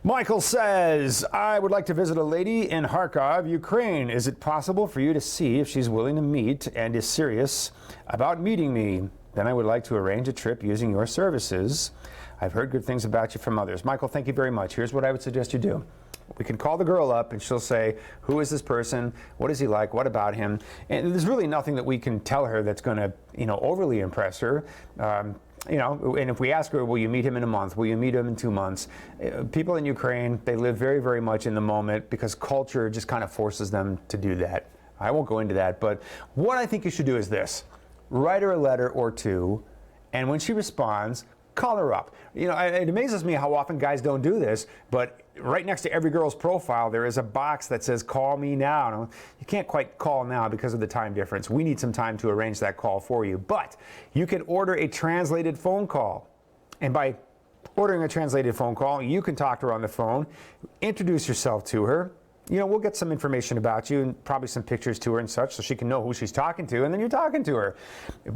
Michael says, I would like to visit a lady in Kharkov, Ukraine. Is it possible for you to see if she's willing to meet and is serious about meeting me? Then I would like to arrange a trip using your services. I've heard good things about you from others. Michael, thank you very much. Here's what I would suggest you do. We can call the girl up and she'll say, who is this person? What is he like? What about him? And there's really nothing that we can tell her that's going to, overly impress her. And if we ask her, will you meet him in a month? Will you meet him in 2 months? People in Ukraine, they live very, very much in the moment because culture just kind of forces them to do that. I won't go into that, but what I think you should do is this. Write her a letter or two, and when she responds, call her up. It amazes me how often guys don't do this, but right next to every girl's profile, there is a box that says, call me now. You can't quite call now because of the time difference. We need some time to arrange that call for you, but you can order a translated phone call. And by ordering a translated phone call, you can talk to her on the phone, introduce yourself to her. We'll get some information about you and probably some pictures to her and such so she can know who she's talking to, and then you're talking to her.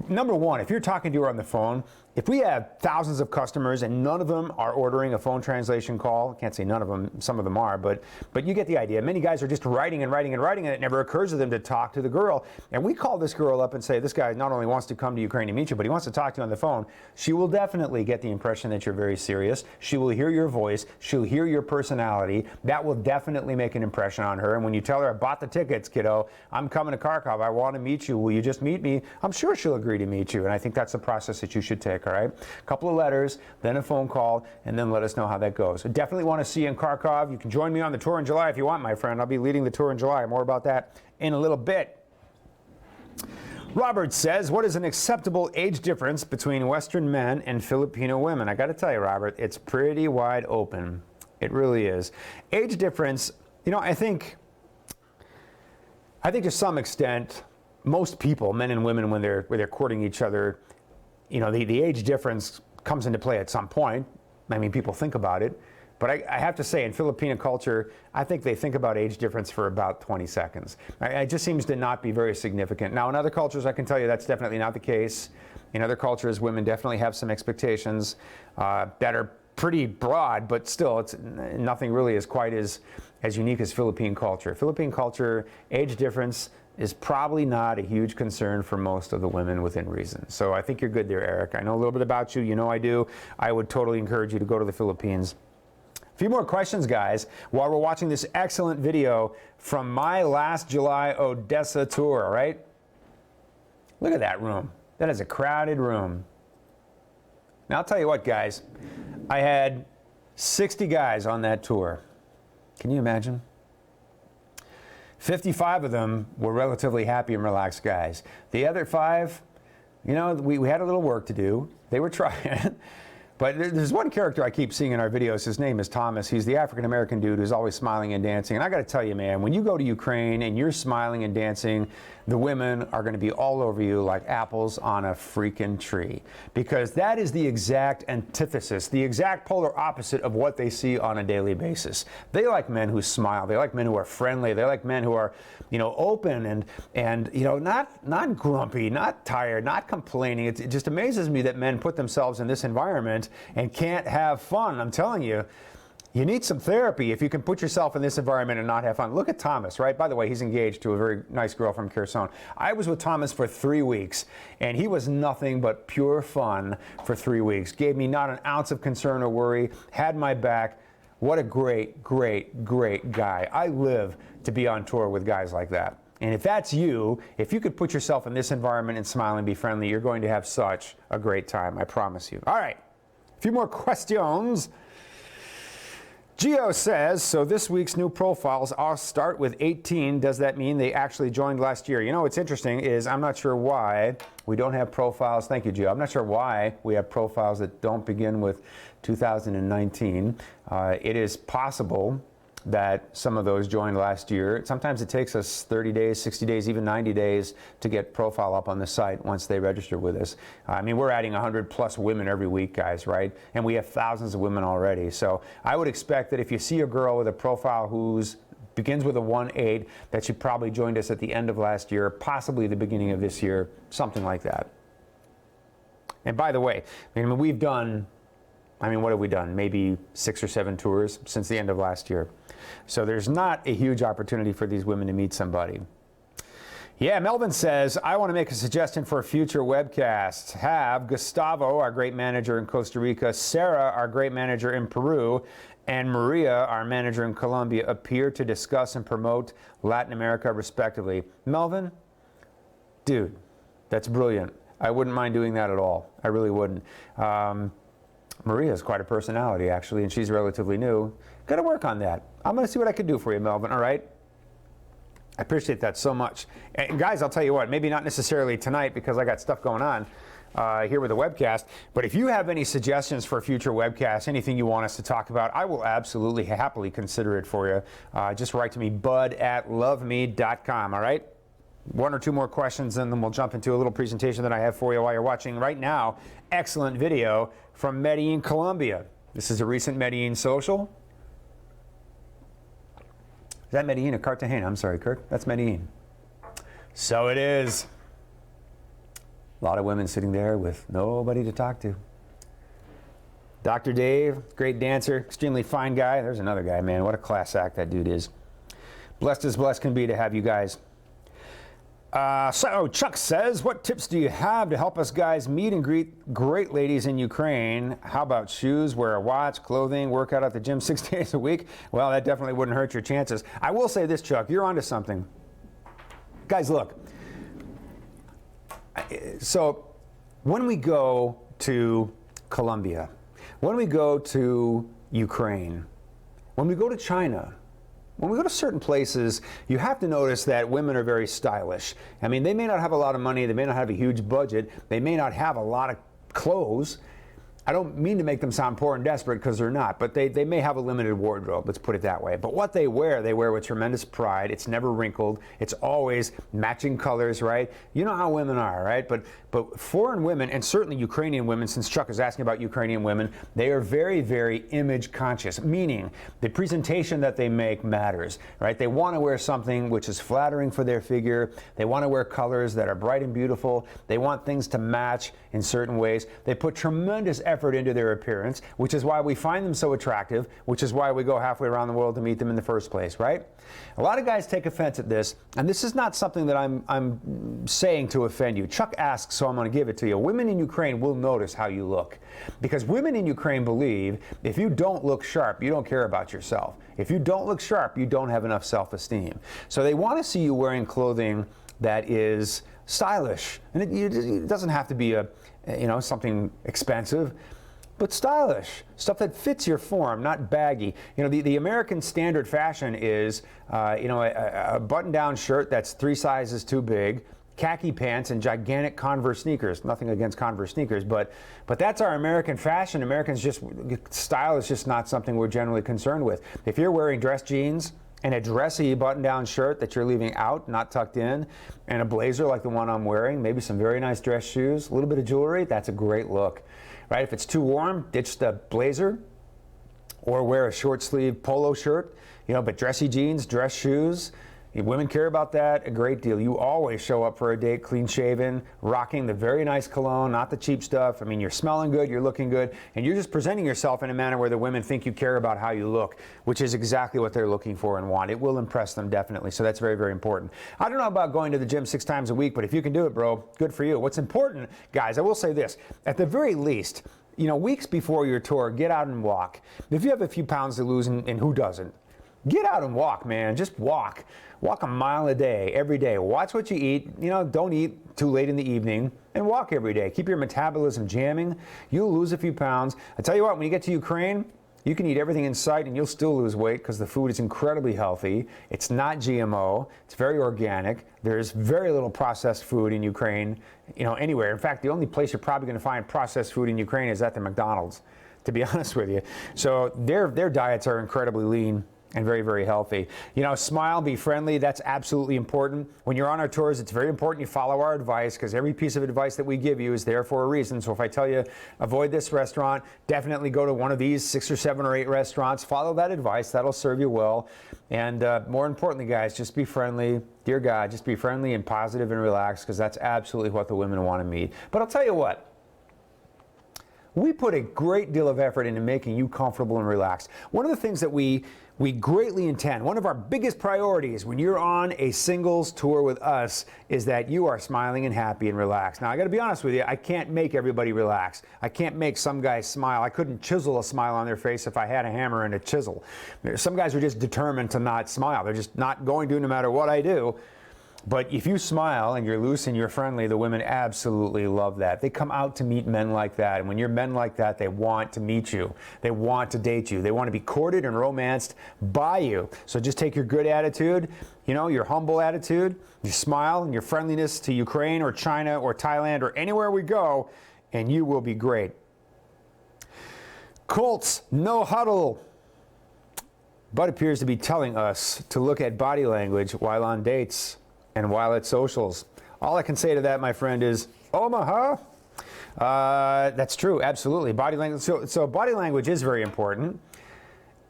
Number one, if you're talking to her on the phone, if we have thousands of customers and none of them are ordering a phone translation call, I can't say none of them, some of them are, but you get the idea. Many guys are just writing and writing and writing, and it never occurs to them to talk to the girl. And we call this girl up and say, this guy not only wants to come to Ukraine to meet you, but he wants to talk to you on the phone. She will definitely get the impression that you're very serious. She will hear your voice. She'll hear your personality. That will definitely make an impression on her. And when you tell her, I bought the tickets, kiddo, I'm coming to Kharkov, I want to meet you, will you just meet me? I'm sure she'll agree to meet you. And I think that's the process that you should take. All right, a couple of letters, then a phone call, and then let us know how that goes. I definitely want to see you in Kharkov. You can join me on the tour in July if you want, my friend. I'll be leading the tour in July. More about that in a little bit. Robert says, what is an acceptable age difference between Western men and Filipino women? I got to tell you, Robert, it's pretty wide open. It really is. Age difference, I think to some extent, most people, men and women, when they're courting each other, the age difference comes into play at some point. I mean, people think about it. But I have to say, in Filipino culture, I think they think about age difference for about 20 seconds. It just seems to not be very significant. Now, in other cultures, I can tell you that's definitely not the case. In other cultures, women definitely have some expectations that are pretty broad, but still, it's nothing really is quite as unique as Philippine culture. Philippine culture, age difference is probably not a huge concern for most of the women within reason. So I think you're good there, Eric. I know a little bit about you. You know I do. I would totally encourage you to go to the Philippines. A few more questions, guys, while we're watching this excellent video from my last July Odessa tour, all right? Look at that room. That is a crowded room. Now, I'll tell you what, guys. I had 60 guys on that tour. Can you imagine? 55 of them were relatively happy and relaxed guys. The other 5, we had a little work to do. They were trying. But there's one character I keep seeing in our videos. His name is Thomas. He's the African-American dude who's always smiling and dancing. And I got to tell you, man, when you go to Ukraine and you're smiling and dancing, the women are going to be all over you like apples on a freaking tree. Because that is the exact antithesis, the exact polar opposite of what they see on a daily basis. They like men who smile. They like men who are friendly. They like men who are, open and not grumpy, not tired, not complaining. It just amazes me that men put themselves in this environment and can't have fun. I'm telling you, you need some therapy if you can put yourself in this environment and not have fun. Look at Thomas, right? By the way, he's engaged to a very nice girl from Kherson. I was with Thomas for 3 weeks, and he was nothing but pure fun for 3 weeks. Gave me not an ounce of concern or worry, had my back. What a great, great, great guy. I live to be on tour with guys like that. And if that's you, if you could put yourself in this environment and smile and be friendly, you're going to have such a great time, I promise you. All right. A few more questions. Gio says, so this week's new profiles, I'll start with 18. Does that mean they actually joined last year? What's interesting is I'm not sure why we don't have profiles. Thank you, Gio. I'm not sure why we have profiles that don't begin with 2019. It is possible that some of those joined last year. Sometimes it takes us 30 days, 60 days, even 90 days to get profile up on the site once they register with us. I mean, we're adding 100 plus women every week, guys, right? And we have thousands of women already. So I would expect that if you see a girl with a profile who's begins with a 1-8, that she probably joined us at the end of last year, possibly the beginning of this year, something like that. And by the way, we've done I mean, what have we done? Maybe 6 or 7 tours since the end of last year. So there's not a huge opportunity for these women to meet somebody. Yeah, Melvin says, I want to make a suggestion for a future webcast. Have Gustavo, our great manager in Costa Rica, Sarah, our great manager in Peru, and Maria, our manager in Colombia, appear to discuss and promote Latin America respectively. Melvin, dude, that's brilliant. I wouldn't mind doing that at all. I really wouldn't. Maria is quite a personality, actually, and she's relatively new. Got to work on that. I'm going to see what I can do for you, Melvin, all right? I appreciate that so much. And guys, I'll tell you what, maybe not necessarily tonight because I got stuff going on here with the webcast, but if you have any suggestions for future webcasts, anything you want us to talk about, I will absolutely happily consider it for you. Just write to me, bud@loveme.com, all right? 1 or 2 more questions, and then we'll jump into a little presentation that I have for you while you're watching right now. Excellent video from Medellin, Colombia. This is a recent Medellin social. Is that Medellin or Cartagena? I'm sorry, Kirk. That's Medellin. So it is. A lot of women sitting there with nobody to talk to. Dr. Dave, great dancer, extremely fine guy. There's another guy, man. What a class act that dude is. Blessed as blessed can be to have you guys. So Chuck says, what tips do you have to help us guys meet and greet great ladies in Ukraine? How about shoes, wear a watch, clothing, work out at the gym 6 days a week? Well, that definitely wouldn't hurt your chances. I will say this, Chuck, you're onto something. Guys, look. So when we go to Colombia, when we go to Ukraine, when we go to China, when we go to certain places, you have to notice that women are very stylish. I mean, they may not have a lot of money, they may not have a huge budget, they may not have a lot of clothes. I don't mean to make them sound poor and desperate because they're not, but they may have a limited wardrobe, let's put it that way. But what they wear with tremendous pride. It's never wrinkled. It's always matching colors, right? You know how women are, right? But foreign women, and certainly Ukrainian women, since Chuck is asking about Ukrainian women, they are very, very image conscious, meaning the presentation that they make matters, right? They want to wear something which is flattering for their figure. They want to wear colors that are bright and beautiful. They want things to match in certain ways. They put tremendous effort into their appearance, which is why we find them so attractive, which is why we go halfway around the world to meet them in the first place, right? A lot of guys take offense at this, and this is not something that I'm saying to offend you. Chuck asks, so I'm going to give it to you. Women in Ukraine will notice how you look, because women in Ukraine believe if you don't look sharp, you don't care about yourself. If you don't look sharp, you don't have enough self-esteem. So they want to see you wearing clothing that is stylish, and it doesn't have to be something expensive, but stylish, stuff that fits your form, not baggy. The American standard fashion is a button-down shirt that's 3 sizes too big, khaki pants, and gigantic Converse sneakers. Nothing against Converse sneakers, but that's our American fashion. Style is just not something we're generally concerned with. If you're wearing dress jeans and a dressy button-down shirt that you're leaving out, not tucked in, and a blazer like the one I'm wearing, maybe some very nice dress shoes, a little bit of jewelry, that's a great look, right? If it's too warm, ditch the blazer or wear a short-sleeve polo shirt, but dressy jeans, dress shoes. Women care about that a great deal. You always show up for a date clean-shaven, rocking the very nice cologne, not the cheap stuff. I mean, you're smelling good, you're looking good, and you're just presenting yourself in a manner where the women think you care about how you look, which is exactly what they're looking for and want. It will impress them, definitely, so that's very, very important. I don't know about going to the gym 6 times a week, but if you can do it, bro, good for you. What's important, guys, I will say this, at the very least, weeks before your tour, get out and walk. If you have a few pounds to lose, and who doesn't? Get out and walk, man. Just walk. Walk a mile a day, every day. Watch what you eat. Don't eat too late in the evening, and walk every day. Keep your metabolism jamming. You'll lose a few pounds. I tell you what, when you get to Ukraine, you can eat everything in sight and you'll still lose weight because the food is incredibly healthy. It's not GMO. It's very organic. There's very little processed food in Ukraine, anywhere. In fact, the only place you're probably going to find processed food in Ukraine is at the McDonald's, to be honest with you. So their diets are incredibly lean and very, very healthy. Smile, be friendly. That's absolutely important. When you're on our tours, it's very important you follow our advice, because every piece of advice that we give you is there for a reason. So if I tell you, avoid this restaurant, definitely go to one of these 6 or 7 or 8 restaurants. Follow that advice. That'll serve you well. And more importantly, guys, just be friendly. Dear God, just be friendly and positive and relaxed, because that's absolutely what the women want to meet. But I'll tell you what. We put a great deal of effort into making you comfortable and relaxed. One of the things that we greatly intend, one of our biggest priorities when you're on a singles tour with us is that you are smiling and happy and relaxed. Now, I got to be honest with you, I can't make everybody relax. I can't make some guys smile. I couldn't chisel a smile on their face if I had a hammer and a chisel. Some guys are just determined to not smile. They're just not going to no matter what I do. But if you smile and you're loose and you're friendly, the women absolutely love that. They come out to meet men like that. And when you're men like that, they want to meet you. They want to date you. They want to be courted and romanced by you. So just take your good attitude, your humble attitude, your smile and your friendliness to Ukraine or China or Thailand or anywhere we go, and you will be great. Colts, no huddle. Bud appears to be telling us to look at body language while on dates and while at socials. All I can say to that, my friend, is Omaha. That's true, absolutely. Body language. So body language is very important.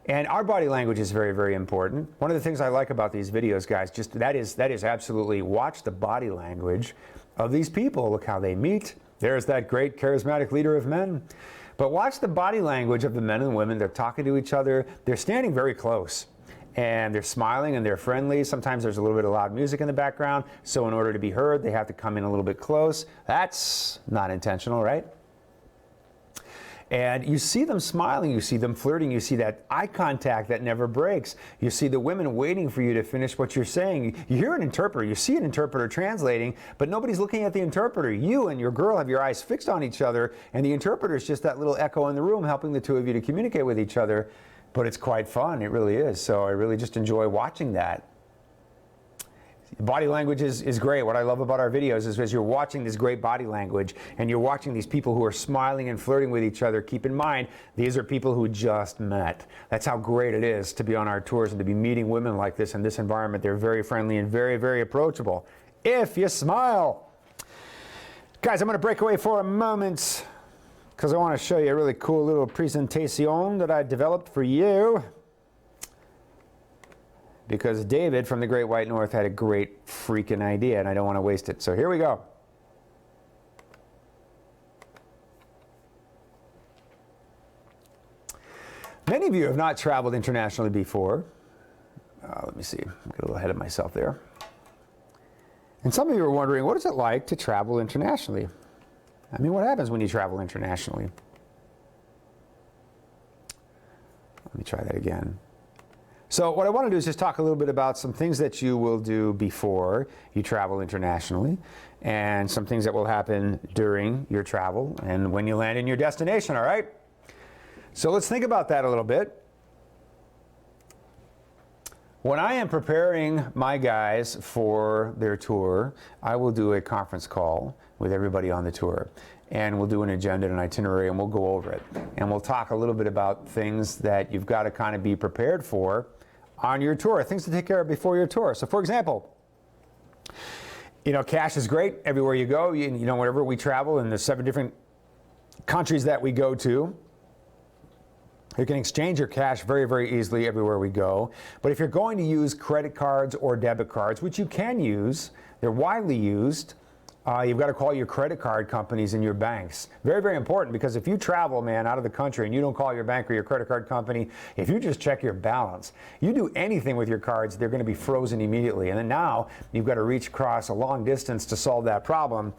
And our body language is very, very important. One of the things I like about these videos, guys, that is absolutely watch the body language of these people. Look how they meet. There's that great charismatic leader of men. But watch the body language of the men and women. They're talking to each other. They're standing very close. And they're smiling and they're friendly. Sometimes there's a little bit of loud music in the background. So in order to be heard, they have to come in a little bit close. That's not intentional, right? And you see them smiling, you see them flirting, you see that eye contact that never breaks. You see the women waiting for you to finish what you're saying. You hear an interpreter, you see an interpreter translating, but nobody's looking at the interpreter. You and your girl have your eyes fixed on each other, and the interpreter is just that little echo in the room helping the two of you to communicate with each other. But it's quite fun, it really is. So I really just enjoy watching that. Body language is great. What I love about our videos is as you're watching this great body language and you're watching these people who are smiling and flirting with each other, keep in mind, these are people who just met. That's how great it is to be on our tours and to be meeting women like this in this environment. They're very friendly and very, very approachable. If you smile. Guys, I'm going to break away for a moment because I want to show you a really cool little presentation that I developed for you. Because David from the Great White North had a great freaking idea, and I don't want to waste it. So here we go. Many of you have not traveled internationally before. Let me see. I'm getting a little ahead of myself there. And some of you are wondering, what is it like to travel internationally? I mean, what happens when you travel internationally? Let me try that again. So what I want to do is just talk a little bit about some things that you will do before you travel internationally and some things that will happen during your travel and when you land in your destination, all right? So let's think about that a little bit. When I am preparing my guys for their tour, I will do a conference call with everybody on the tour. And we'll do an agenda and an itinerary, and we'll go over it. And we'll talk a little bit about things that you've got to kind of be prepared for on your tour, things to take care of before your tour. So for example, cash is great everywhere you go. Wherever we travel in the 7 different countries that we go to, you can exchange your cash very, very easily everywhere we go. But if you're going to use credit cards or debit cards, which you can use, they're widely used, you've got to call your credit card companies and your banks. Very, very important, because if you travel, man, out of the country and you don't call your bank or your credit card company, if you just check your balance, you do anything with your cards, they're going to be frozen immediately. And then now you've got to reach across a long distance to solve that problem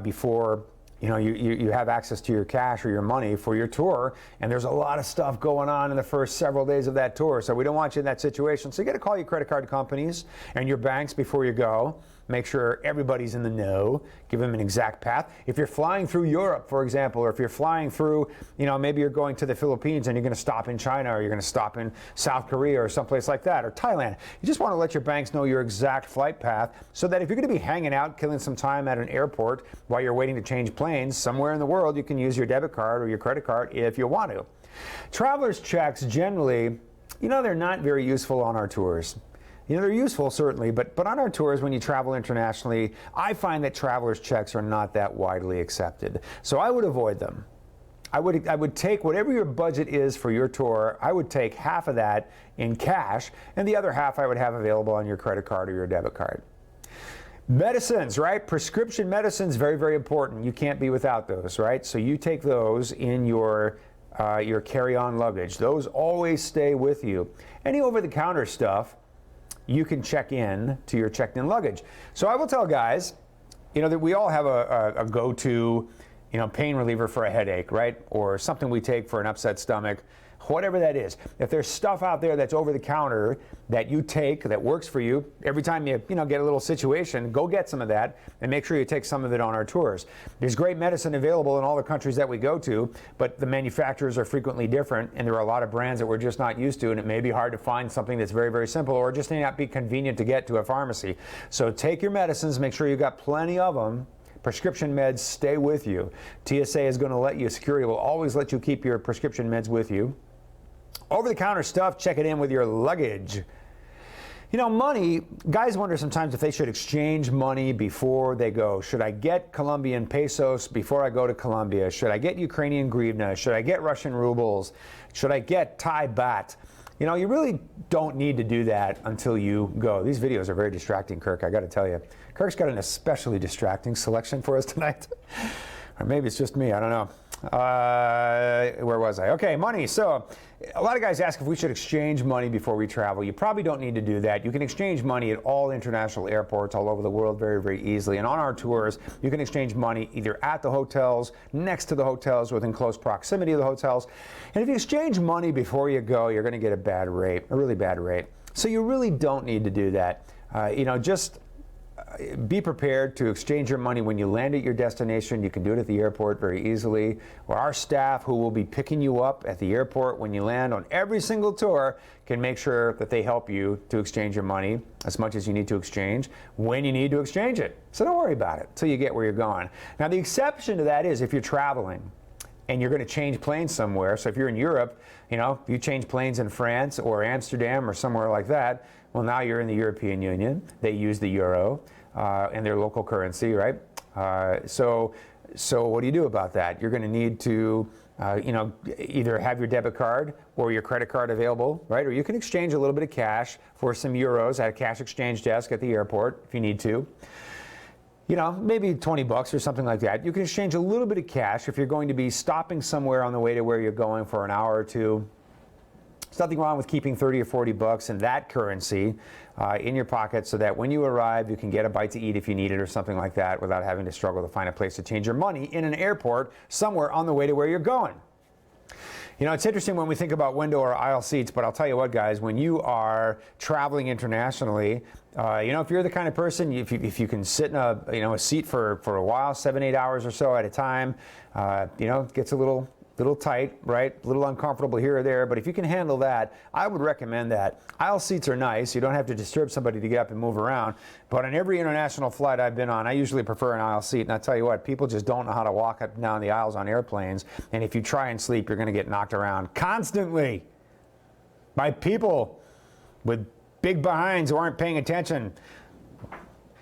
before you have access to your cash or your money for your tour, and there's a lot of stuff going on in the first several days of that tour, so we don't want you in that situation. So you got to call your credit card companies and your banks before you go. Make sure everybody's in the know. Give them an exact path. If you're flying through Europe, for example, or if you're flying through, maybe you're going to the Philippines and you're going to stop in China, or you're going to stop in South Korea or someplace like that, or Thailand. You just want to let your banks know your exact flight path so that if you're going to be hanging out, killing some time at an airport while you're waiting to change planes, somewhere in the world you can use your debit card or your credit card if you want to. Traveler's checks generally, they're not very useful on our tours. They're useful, certainly, but on our tours, when you travel internationally, I find that traveler's checks are not that widely accepted. So I would avoid them. I would take whatever your budget is for your tour, I would take half of that in cash, and the other half I would have available on your credit card or your debit card. Medicines, right? Prescription medicines, very, very important. You can't be without those, right? So you take those in your carry-on luggage. Those always stay with you. Any over-the-counter stuff, you can check in to your checked-in luggage. So I will tell guys, that we all have a go-to, pain reliever for a headache, right? Or something we take for an upset stomach. Whatever that is. If there's stuff out there that's over the counter that you take that works for you, every time you get a little situation, go get some of that and make sure you take some of it on our tours. There's great medicine available in all the countries that we go to, but the manufacturers are frequently different, and there are a lot of brands that we're just not used to, and it may be hard to find something that's very, very simple, or just may not be convenient to get to a pharmacy. So take your medicines, make sure you got plenty of them. Prescription meds stay with you. TSA is going to let you, security will always let you keep your prescription meds with you. Over-the-counter stuff, check it in with your luggage. Money, guys wonder sometimes if they should exchange money before they go. Should I get Colombian pesos before I go to Colombia? Should I get Ukrainian hryvnia? Should I get Russian rubles? Should I get Thai baht? You really don't need to do that until you go. These videos are very distracting, Kirk, I got to tell you. Kirk's got an especially distracting selection for us tonight. Or maybe it's just me, I don't know. Where was I? Okay, money. So a lot of guys ask if we should exchange money before we travel. You probably don't need to do that. You can exchange money at all international airports all over the world very, very easily. And on our tours, you can exchange money either at the hotels, next to the hotels, within close proximity of the hotels. And if you exchange money before you go, you're going to get a bad rate, a really bad rate. So you really don't need to do that. Just be prepared to exchange your money when you land at your destination. You can do it at the airport very easily. Or our staff, who will be picking you up at the airport when you land on every single tour, can make sure that they help you to exchange your money as much as you need to exchange when you need to exchange it. So don't worry about it until you get where you're going. Now, the exception to that is if you're traveling and you're going to change planes somewhere. So if you're in Europe, you change planes in France or Amsterdam or somewhere like that, well, now you're in the European Union. They use the euro and their local currency, right? So what do you do about that? You're going to need to, either have your debit card or your credit card available, right? Or you can exchange a little bit of cash for some euros at a cash exchange desk at the airport if you need to. Maybe 20 bucks or something like that. You can exchange a little bit of cash if you're going to be stopping somewhere on the way to where you're going for an hour or two. There's nothing wrong with keeping 30 or 40 bucks in that currency in your pocket so that when you arrive, you can get a bite to eat if you need it or something like that without having to struggle to find a place to change your money in an airport somewhere on the way to where you're going. It's interesting when we think about window or aisle seats, but I'll tell you what, guys, when you are traveling internationally, if you're the kind of person, if you can sit in a seat for a while, 7-8 hours or so at a time, it gets a little tight, right? A little uncomfortable here or there, but if you can handle that, I would recommend that. Aisle seats are nice. You don't have to disturb somebody to get up and move around, but on every international flight I've been on, I usually prefer an aisle seat, and I tell you what, people just don't know how to walk up and down the aisles on airplanes, and if you try and sleep, you're going to get knocked around constantly by people with big behinds who aren't paying attention,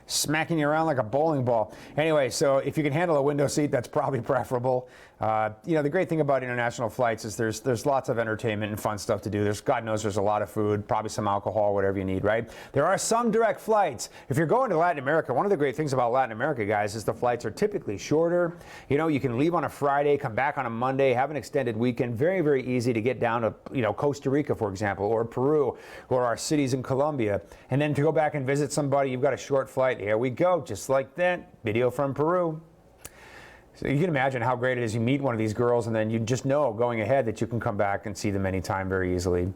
smacking you around like a bowling ball. Anyway, so if you can handle a window seat, that's probably preferable. The great thing about international flights is there's lots of entertainment and fun stuff to do. God knows there's a lot of food, probably some alcohol, whatever you need, right? There are some direct flights. If you're going to Latin America, one of the great things about Latin America, guys, is the flights are typically shorter. You can leave on a Friday, come back on a Monday, have an extended weekend. Very, very easy to get down to, Costa Rica, for example, or Peru, or our cities in Colombia. And then to go back and visit somebody, you've got a short flight. Here we go, just like that. Video from Peru. So you can imagine how great it is. You meet one of these girls, and then you just know going ahead that you can come back and see them anytime very easily.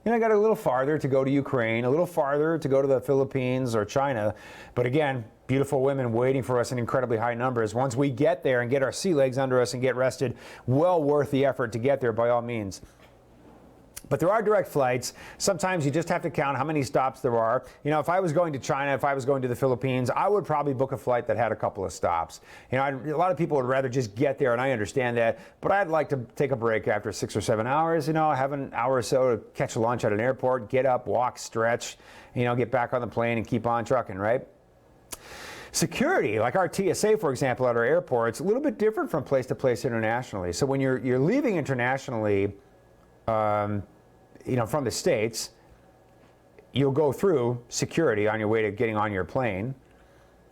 I got a little farther to go to Ukraine, a little farther to go to the Philippines or China. But again, beautiful women waiting for us in incredibly high numbers. Once we get there and get our sea legs under us and get rested, well worth the effort to get there by all means. But there are direct flights. Sometimes you just have to count how many stops there are. If I was going to China, if I was going to the Philippines, I would probably book a flight that had a couple of stops. A lot of people would rather just get there, and I understand that. But I'd like to take a break after 6 or 7 hours, have an hour or so to catch lunch at an airport, get up, walk, stretch, get back on the plane and keep on trucking, right? Security, like our TSA, for example, at our airports, a little bit different from place to place internationally. So when you're leaving internationally, from the States, you'll go through security on your way to getting on your plane.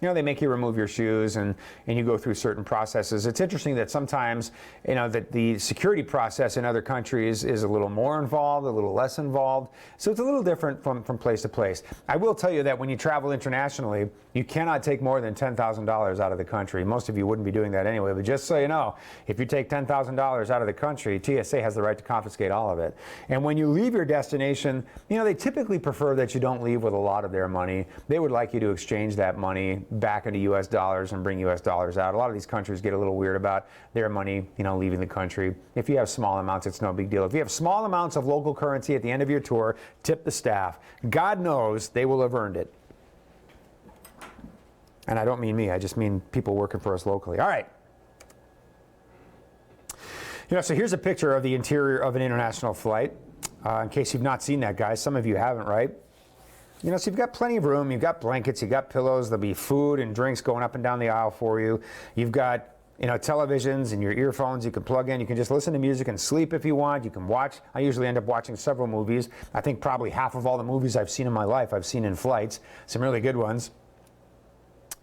they make you remove your shoes and you go through certain processes. It's interesting that sometimes, that the security process in other countries is a little more involved, a little less involved. So it's a little different from place to place. I will tell you that when you travel internationally, you cannot take more than $10,000 out of the country. Most of you wouldn't be doing that anyway, but just so you know, if you take $10,000 out of the country, TSA has the right to confiscate all of it. And when you leave your destination, they typically prefer that you don't leave with a lot of their money. They would like you to exchange that money back into US dollars and bring US dollars out. A lot of these countries get a little weird about their money, leaving the country. If you have small amounts, it's no big deal. If you have small amounts of local currency at the end of your tour, tip the staff. God knows they will have earned it. And I don't mean me, I just mean people working for us locally. All right. So here's a picture of the interior of an international flight. In case you've not seen that, guys. Some of you haven't, right? So you've got plenty of room. You've got blankets. You've got pillows. There'll be food and drinks going up and down the aisle for you. You've got, televisions and your earphones you can plug in. You can just listen to music and sleep if you want. You can watch. I usually end up watching several movies. I think probably half of all the movies I've seen in my life I've seen in flights. Some really good ones.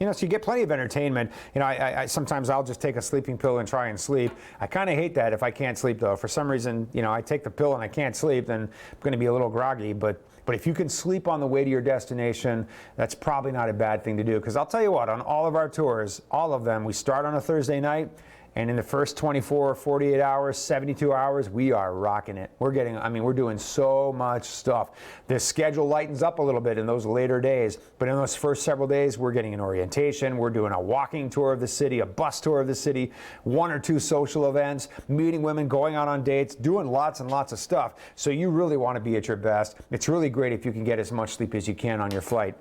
So you get plenty of entertainment. I sometimes I'll just take a sleeping pill and try and sleep. I kind of hate that if I can't sleep, though. For some reason, I take the pill and I can't sleep, then I'm going to be a little groggy. But if you can sleep on the way to your destination, that's probably not a bad thing to do. Because I'll tell you what, on all of our tours, all of them, we start on a Thursday night. And in the first 24, 48 hours, 72 hours, we are rocking it. We're doing so much stuff. The schedule lightens up a little bit in those later days, but in those first several days, we're getting an orientation. We're doing a walking tour of the city, a bus tour of the city, 1 or 2 social events, meeting women, going out on dates, doing lots and lots of stuff. So you really want to be at your best. It's really great if you can get as much sleep as you can on your flight.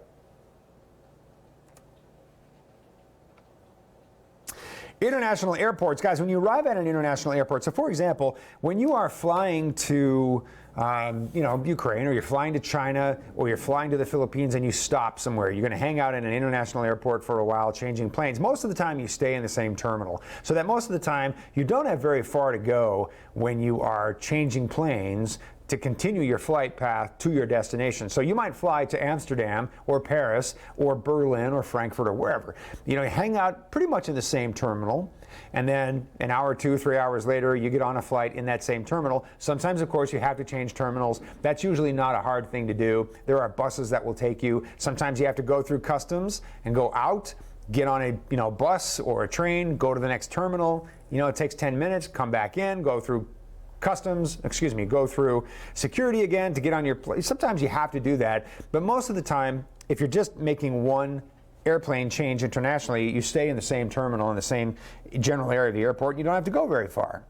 International airports, guys, when you arrive at an international airport, so for example, when you are flying to Ukraine, or you're flying to China, or you're flying to the Philippines and you stop somewhere, you're going to hang out in an international airport for a while, changing planes. Most of the time you stay in the same terminal, so that most of the time you don't have very far to go when you are changing planes to continue your flight path to your destination. So you might fly to Amsterdam or Paris or Berlin or Frankfurt or wherever. You hang out pretty much in the same terminal, and then an hour, 2, 3 hours later, you get on a flight in that same terminal. Sometimes, of course, you have to change terminals. That's usually not a hard thing to do. There are buses that will take you. Sometimes you have to go through customs and go out, get on a bus or a train, go to the next terminal. It takes 10 minutes, come back in, go through go through security again to get on your plane. Sometimes you have to do that, but most of the time, if you're just making one airplane change internationally, you stay in the same terminal in the same general area of the airport, and you don't have to go very far.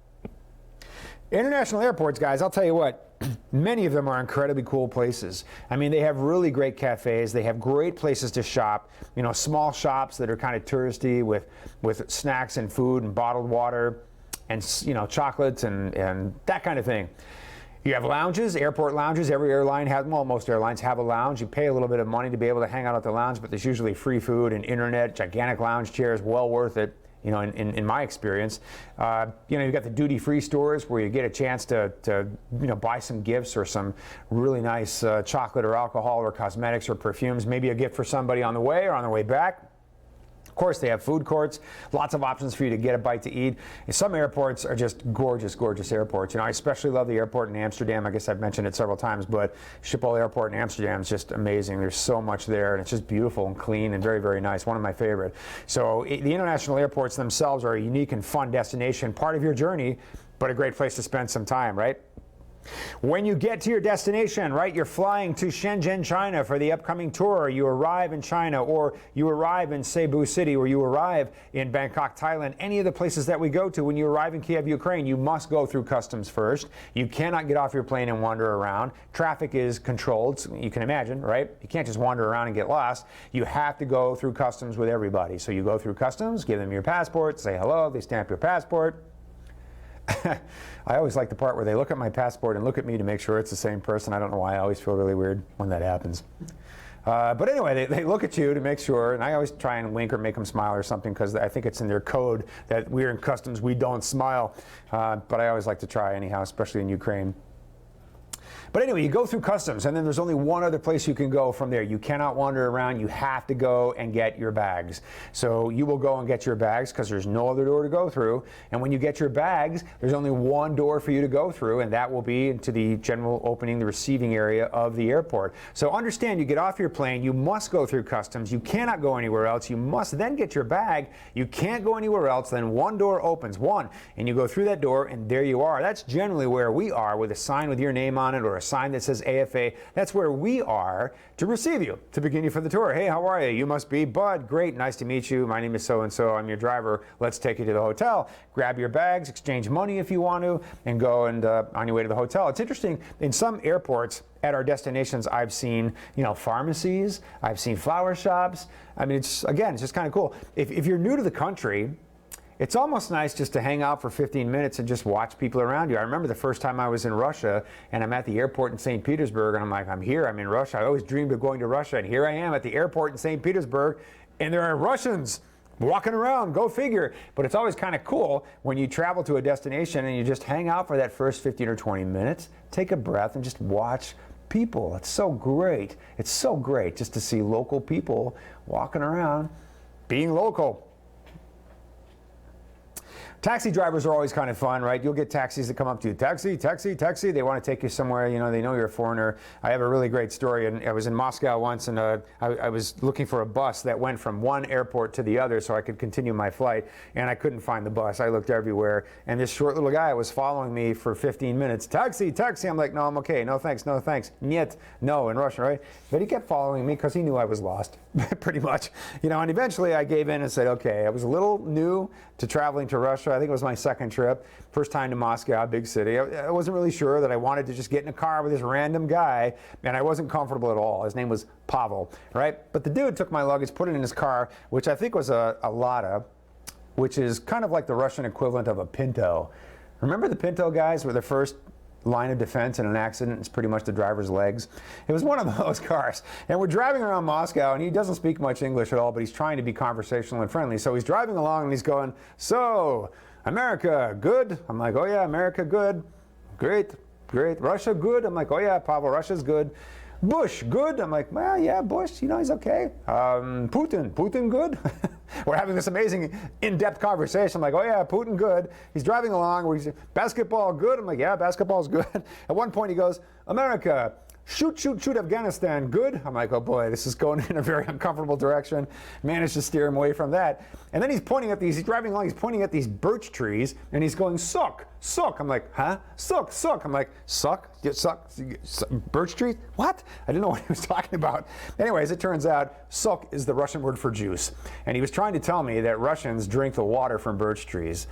International airports, guys, I'll tell you what, many of them are incredibly cool places. They have really great cafes. They have great places to shop, small shops that are kind of touristy with snacks and food and bottled water and chocolates and that kind of thing. You have lounges, airport lounges. Every airline has, most airlines have a lounge. You pay a little bit of money to be able to hang out at the lounge, but there's usually free food and internet, gigantic lounge chairs, well worth it. In my experience, you've got the duty-free stores where you get a chance to buy some gifts or some really nice chocolate or alcohol or cosmetics or perfumes, maybe a gift for somebody on the way or on the way back. Of course, they have food courts, lots of options for you to get a bite to eat. And some airports are just gorgeous, gorgeous airports. I especially love the airport in Amsterdam. I guess I've mentioned it several times, but Schiphol Airport in Amsterdam is just amazing. There's so much there, and it's just beautiful and clean and very, very nice. One of my favorite. So the international airports themselves are a unique and fun destination, part of your journey, but a great place to spend some time, right? When you get to your destination, right, you're flying to Shenzhen, China for the upcoming tour. You arrive in China, or you arrive in Cebu City, or you arrive in Bangkok, Thailand. Any of the places that we go to, when you arrive in Kiev, Ukraine, you must go through customs first. You cannot get off your plane and wander around. Traffic is controlled, so you can imagine, right? You can't just wander around and get lost. You have to go through customs with everybody. So you go through customs, give them your passport, say hello, they stamp your passport. I always like the part where they look at my passport and look at me to make sure it's the same person. I don't know why. I always feel really weird when that happens. But anyway, they look at you to make sure, and I always try and wink or make them smile or something, because I think it's in their code that we're in customs, we don't smile. But I always like to try anyhow, especially in Ukraine. But anyway, you go through customs, and then there's only one other place you can go from there. You cannot wander around. You have to go and get your bags. So you will go and get your bags because there's no other door to go through. And when you get your bags, there's only one door for you to go through, and that will be into the general opening, the receiving area of the airport. So understand, you get off your plane, you must go through customs. You cannot go anywhere else. You must then get your bag. You can't go anywhere else. Then one door opens, and you go through that door, and there you are. That's generally where we are, with a sign with your name on it or a sign that says AFA. That's where we are to receive you, to begin you for the tour. Hey, how are you? You must be Bud. Great, nice to meet you. My name is so-and-so. I'm your driver. Let's take you to the hotel. Grab your bags, exchange money if you want to, and go and on your way to the hotel. It's interesting, in some airports at our destinations, I've seen, pharmacies, I've seen flower shops. I mean, it's just kind of cool. If you're new to the country, it's almost nice just to hang out for 15 minutes and just watch people around you. I remember the first time I was in Russia, and I'm at the airport in St. Petersburg, and I'm like, I'm here, I'm in Russia. I always dreamed of going to Russia, and here I am at the airport in St. Petersburg, and there are Russians walking around, go figure. But it's always kind of cool when you travel to a destination and you just hang out for that first 15 or 20 minutes, take a breath, and just watch people. It's so great. It's so great just to see local people walking around, being local. Taxi drivers are always kind of fun, right? You'll get taxis that come up to you. Taxi, taxi, taxi. They want to take you somewhere. They know you're a foreigner. I have a really great story. And I was in Moscow once, and I was looking for a bus that went from one airport to the other so I could continue my flight. And I couldn't find the bus. I looked everywhere. And this short little guy was following me for 15 minutes. Taxi, taxi. I'm like, no, I'm okay. No, thanks. No, thanks. Niet. No, in Russian, right? But he kept following me because he knew I was lost, pretty much. And eventually I gave in and said, okay, I was a little new to traveling to Russia. I think it was my second trip. First time to Moscow, big city. I wasn't really sure that I wanted to just get in a car with this random guy, and I wasn't comfortable at all. His name was Pavel, right? But the dude took my luggage, put it in his car, which I think was a Lada, which is kind of like the Russian equivalent of a Pinto. Remember the Pinto guys were the first line of defense in an accident? It's pretty much the driver's legs. It was one of those cars. And we're driving around Moscow, and he doesn't speak much English at all, but he's trying to be conversational and friendly. So he's driving along, and he's going, so, America, good? I'm like, oh yeah, America, good. Great, great. Russia, good? I'm like, oh yeah, Pavel, Russia's good. Bush, good? I'm like, well, yeah, Bush, he's okay. Putin, good? We're having this amazing in-depth conversation. I'm like, oh yeah, Putin, good. He's driving along. Basketball, good? I'm like, yeah, basketball's good. At one point he goes, America, shoot Afghanistan, good? I'm like, oh boy, this is going in a very uncomfortable direction. Managed to steer him away from that. And then he's driving along, he's pointing at these birch trees, and he's going, suck. I'm like, huh? Suck. I'm like, suck? Birch trees? What? I didn't know what he was talking about. Anyways, it turns out suck is the Russian word for juice. And he was trying to tell me that Russians drink the water from birch trees.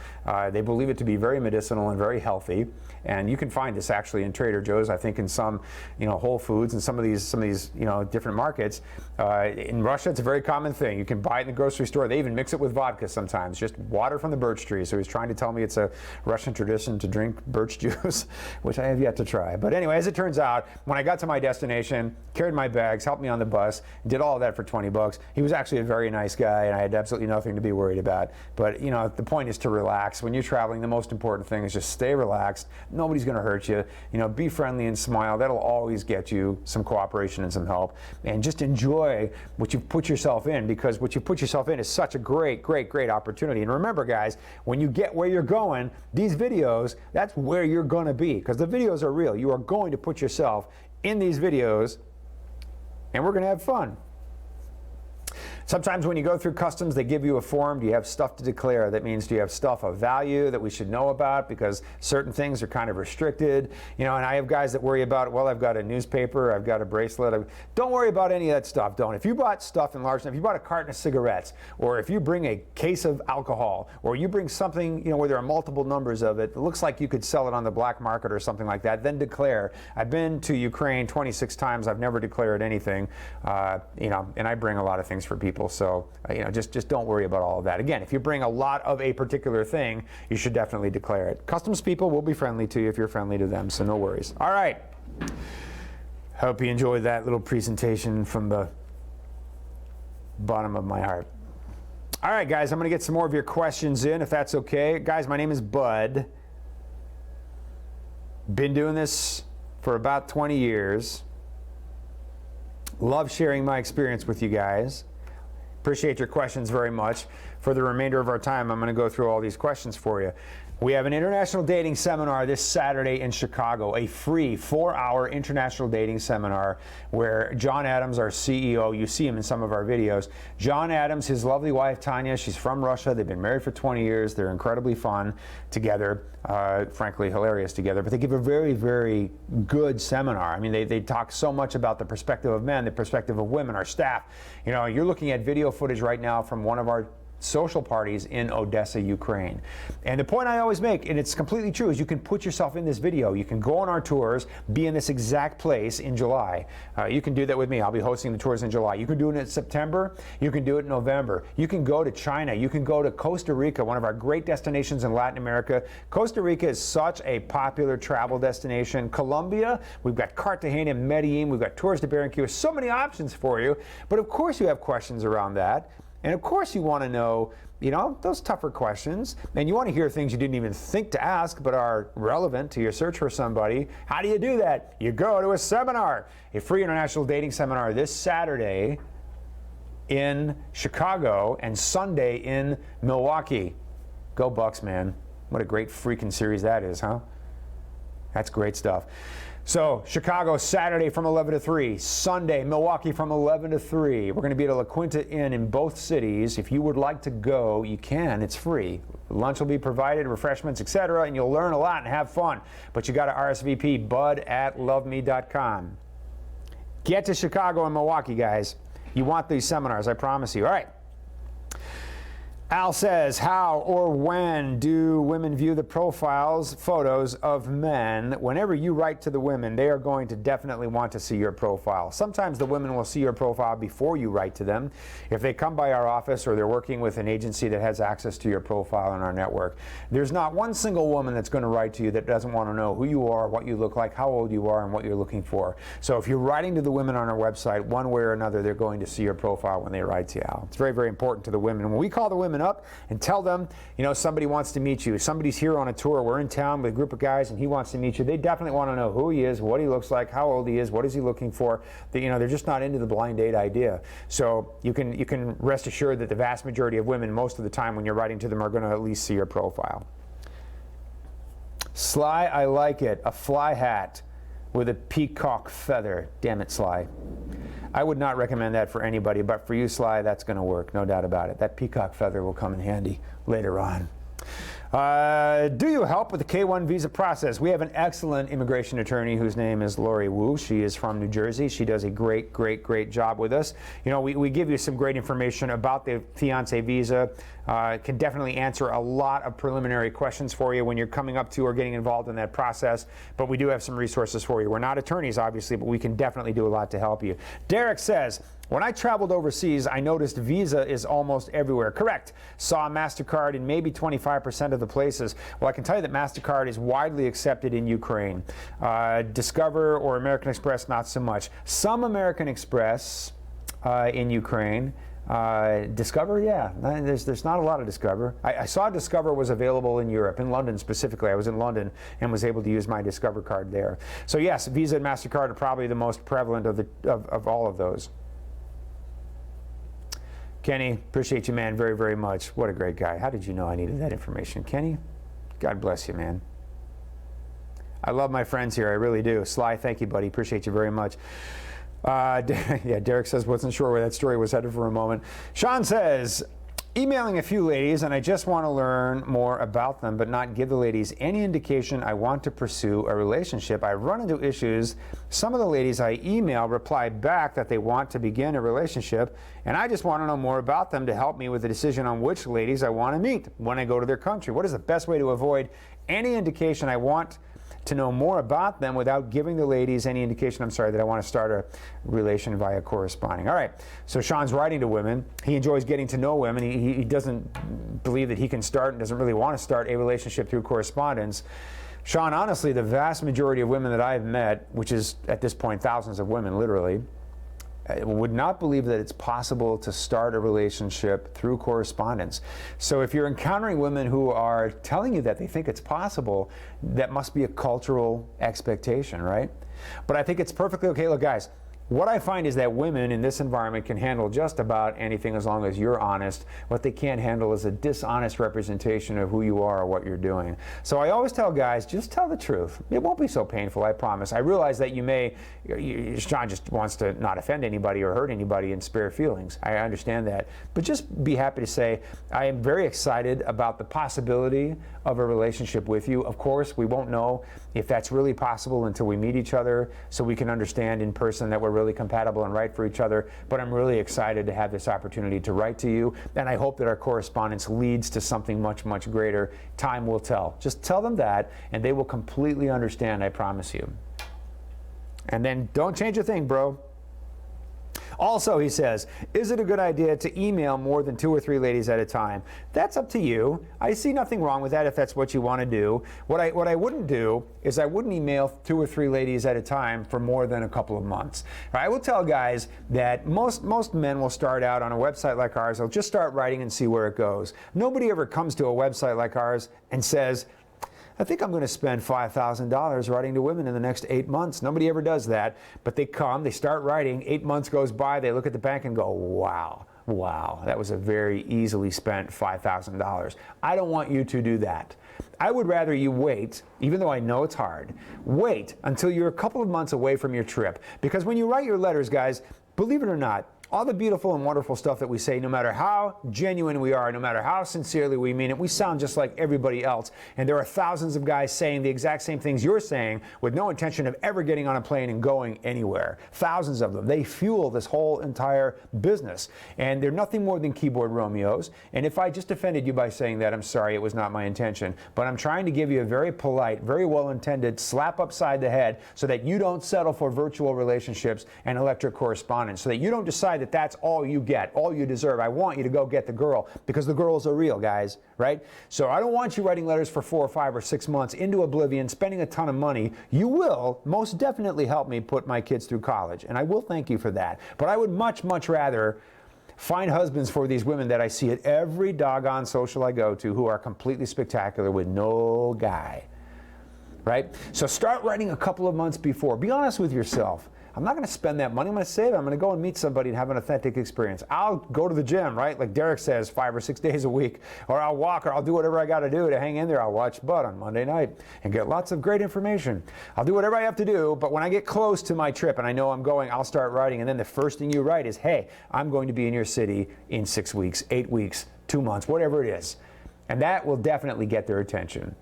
They believe it to be very medicinal and very healthy. And you can find this actually in Trader Joe's, I think in some, Whole Foods and some of these, different markets. In Russia, it's a very common thing. You can buy it in the grocery store. They even mix it with vodka sometimes, just water from the birch tree. So he's trying to tell me it's a Russian tradition to drink birch juice, which I have yet to try. But anyway, as it turns out, when I got to my destination, carried my bags, helped me on the bus, did all of that for $20. He was actually a very nice guy, and I had absolutely nothing to be worried about. But, the point is to relax. When you're traveling, the most important thing is just stay relaxed. Nobody's going to hurt you. Be friendly and smile. That'll always get you some cooperation and some help. And just enjoy what you've put yourself in, because what you put yourself in is such a great opportunity. And remember, guys, when you get where you're going, these videos, that's where you're going to be, because the videos are real. You are going to put yourself in these videos, and we're going to have fun. Sometimes when you go through customs, they give you a form. Do you have stuff to declare? That means do you have stuff of value that we should know about, because certain things are kind of restricted. And I have guys that worry about, well, I've got a newspaper, I've got a bracelet. Don't worry about any of that stuff. Don't. If you bought stuff in large enough, if you bought a carton of cigarettes, or if you bring a case of alcohol, or you bring something, where there are multiple numbers of it, it looks like you could sell it on the black market or something like that, then declare. I've been to Ukraine 26 times. I've never declared anything, and I bring a lot of things for people. So, just don't worry about all of that. Again, if you bring a lot of a particular thing, you should definitely declare it. Customs people will be friendly to you if you're friendly to them, so no worries. All right. Hope you enjoyed that little presentation from the bottom of my heart. All right, guys, I'm going to get some more of your questions in, if that's okay. Guys, my name is Bud. Been doing this for about 20 years. Love sharing my experience with you guys. Appreciate your questions very much. For the remainder of our time, I'm going to go through all these questions for you. We have an international dating seminar this Saturday in Chicago, a free 4-hour international dating seminar where John Adams, our CEO, you see him in some of our videos. John Adams, his lovely wife, Tanya, she's from Russia. They've been married for 20 years. They're incredibly fun together, frankly, hilarious together. But they give a very, very good seminar. I mean, they talk so much about the perspective of men, the perspective of women, our staff. You know, you're looking at video footage right now from one of our social parties in Odessa, Ukraine. And the point I always make, and it's completely true, is you can put yourself in this video. You can go on our tours, be in this exact place in July. You can do that with me. I'll be hosting the tours in July. You can do it in September. You can do it in November. You can go to China. You can go to Costa Rica, one of our great destinations in Latin America. Costa Rica is such a popular travel destination. Colombia, we've got Cartagena, Medellin, we've got tours to Barranquilla. So many options for you. But of course you have questions around that. And of course you want to know, you know, those tougher questions. And you want to hear things you didn't even think to ask but are relevant to your search for somebody. How do you do that? You go to a seminar, a free international dating seminar this Saturday in Chicago and Sunday in Milwaukee. Go Bucks, man. What a great freaking series that is, huh? That's great stuff. So, Chicago, Saturday from 11 to 3. Sunday, Milwaukee from 11 to 3. We're going to be at a La Quinta Inn in both cities. If you would like to go, you can. It's free. Lunch will be provided, refreshments, etc., and you'll learn a lot and have fun. But you got to RSVP, bud@loveme.com. Get to Chicago and Milwaukee, guys. You want these seminars, I promise you. All right. Al says, how or when do women view the profiles, photos of men? Whenever you write to the women, they are going to definitely want to see your profile. Sometimes the women will see your profile before you write to them. If they come by our office or they're working with an agency that has access to your profile in our network, there's not one single woman that's going to write to you that doesn't want to know who you are, what you look like, how old you are, and what you're looking for. So if you're writing to the women on our website, one way or another, they're going to see your profile when they write to you, Al. It's very, very important to the women. When we call the women up and tell them, you know, somebody wants to meet you. Somebody's here on a tour. We're in town with a group of guys and he wants to meet you. They definitely want to know who he is, what he looks like, how old he is, what is he looking for. You know, they're just not into the blind date idea. So you can rest assured that the vast majority of women, most of the time when you're writing to them, are going to at least see your profile. Sly, I like it. A fly hat with a peacock feather. Damn it, Sly. I would not recommend that for anybody, but for you, Sly, that's going to work, no doubt about it. That peacock feather will come in handy later on. Do you help with the K-1 visa process? We have an excellent immigration attorney whose name is Lori Wu. She is from New Jersey. She does a great, great, great job with us. You know, we give you some great information about the fiancé visa. Can definitely answer a lot of preliminary questions for you when you're coming up to or getting involved in that process. But we do have some resources for you. We're not attorneys, obviously, but we can definitely do a lot to help you. Derek says, when I traveled overseas, I noticed Visa is almost everywhere. Correct. Saw MasterCard in maybe 25% of the places. Well, I can tell you that MasterCard is widely accepted in Ukraine. Discover or American Express, not so much. Some American Express in Ukraine. Discover, yeah. There's not a lot of Discover. I saw Discover was available in Europe, in London specifically. I was in London and was able to use my Discover card there. So yes, Visa and MasterCard are probably the most prevalent of all of those. Kenny, appreciate you, man, very, very much. What a great guy. How did you know I needed that information? Kenny, God bless you, man. I love my friends here. I really do. Sly, thank you, buddy. Appreciate you very much. Yeah, Derek says, wasn't sure where that story was headed for a moment. Sean says, emailing a few ladies, and I just want to learn more about them, but not give the ladies any indication I want to pursue a relationship. I run into issues. Some of the ladies I email reply back that they want to begin a relationship, and I just want to know more about them to help me with the decision on which ladies I want to meet when I go to their country. What is the best way to avoid any indication I want to know more about them without giving the ladies any indication, that I want to start a relation via corresponding? All right, so Sean's writing to women. He enjoys getting to know women. He doesn't believe that he can start and doesn't really want to start a relationship through correspondence. Sean, honestly, the vast majority of women that I've met, which is at this point thousands of women literally, would not believe that it's possible to start a relationship through correspondence. So if you're encountering women who are telling you that they think it's possible, that must be a cultural expectation, right? But I think it's perfectly okay. Look, guys, what I find is that women in this environment can handle just about anything as long as you're honest. What they can't handle is a dishonest representation of who you are or what you're doing. So I always tell guys, just tell the truth. It won't be so painful, I promise. I realize that Sean just wants to not offend anybody or hurt anybody and spare feelings. I understand that. But just be happy to say, I am very excited about the possibility of a relationship with you. Of course, we won't know if that's really possible until we meet each other, so we can understand in person that we're really compatible and right for each other. But I'm really excited to have this opportunity to write to you, and I hope that our correspondence leads to something much, much greater. Time will tell. Just tell them that, and they will completely understand, I promise you. And then don't change a thing, bro. Also, he says, is it a good idea to email more than 2 or 3 ladies at a time? That's up to you. I see nothing wrong with that if that's what you want to do. What I wouldn't do is I wouldn't email 2 or 3 ladies at a time for more than a couple of months. I will tell guys that most men will start out on a website like ours. They'll just start writing and see where it goes. Nobody ever comes to a website like ours and says, I think I'm going to spend $5,000 writing to women in the next 8 months. Nobody ever does that. But they come, they start writing, 8 months goes by, they look at the bank and go, wow, that was a very easily spent $5,000. I don't want you to do that. I would rather you wait, even though I know it's hard, wait until you're a couple of months away from your trip. Because when you write your letters, guys, believe it or not, all the beautiful and wonderful stuff that we say, no matter how genuine we are, no matter how sincerely we mean it, we sound just like everybody else. And there are thousands of guys saying the exact same things you're saying with no intention of ever getting on a plane and going anywhere. Thousands of them. They fuel this whole entire business. And they're nothing more than keyboard Romeos. And if I just offended you by saying that, I'm sorry, it was not my intention. But I'm trying to give you a very polite, very well-intended slap upside the head so that you don't settle for virtual relationships and electric correspondence, so that you don't decide that that's all you get, all you deserve. I want you to go get the girl, because the girls are real, guys, right? So I don't want you writing letters for 4 or 5 or 6 months into oblivion, spending a ton of money. You will most definitely help me put my kids through college, and I will thank you for that. But I would much, much rather find husbands for these women that I see at every doggone social I go to who are completely spectacular with no guy, right? So start writing a couple of months before. Be honest with yourself. I'm not going to spend that money. I'm going to save it. I'm going to go and meet somebody and have an authentic experience. I'll go to the gym, right? Like Derek says, 5 or 6 days a week. Or I'll walk, or I'll do whatever I got to do to hang in there. I'll watch Bud on Monday night and get lots of great information. I'll do whatever I have to do, but when I get close to my trip and I know I'm going, I'll start writing. And then the first thing you write is, hey, I'm going to be in your city in 6 weeks, 8 weeks, 2 months, whatever it is. And that will definitely get their attention.